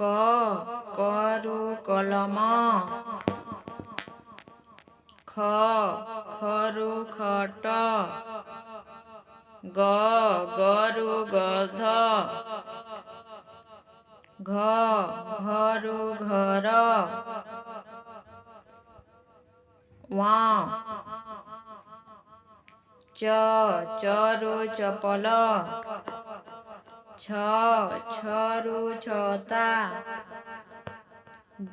करू कलम खरू खट गरू गध घरू घर चरू चपल छरू छता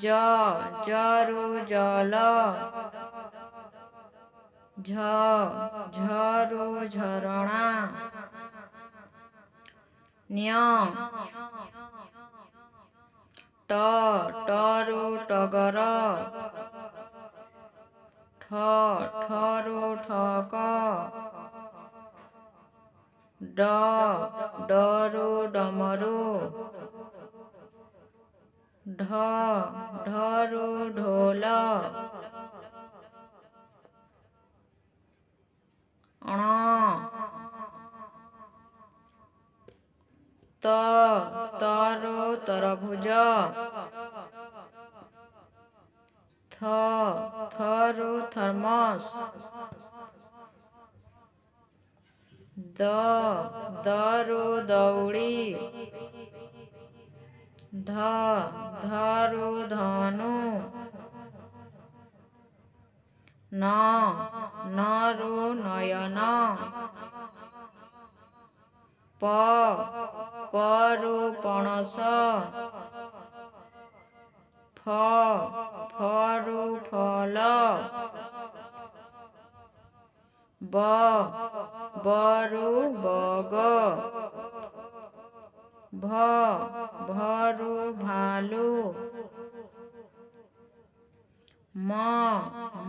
जरू जल झरू झरणा टरू टगर ठरू ठक डरू डमरू ढरू ढोल तरु तरभुज थरू थर्मस दरू दौड़ी धरू धनु नरू नयन परू पणस फरू फल बरू बग भरू भालू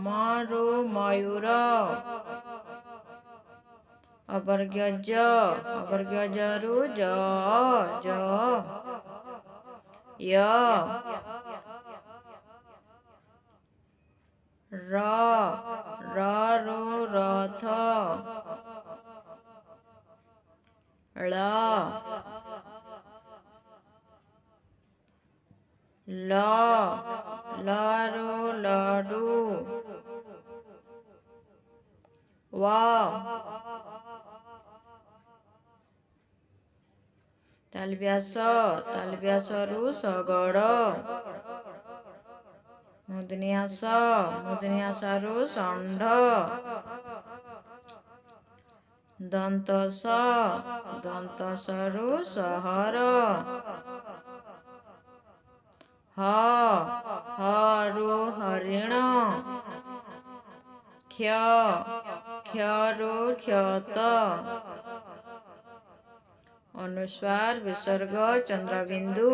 मरू मयूर अवर्ग्यजरू ररू रथ लरू लडू तालव्यासरू शगड़ मुदनियासरू षंढ दंतसरू सहर हरू हरिण क्षरू क्षत अनुस्वार विसर्ग चंद्रबिंदु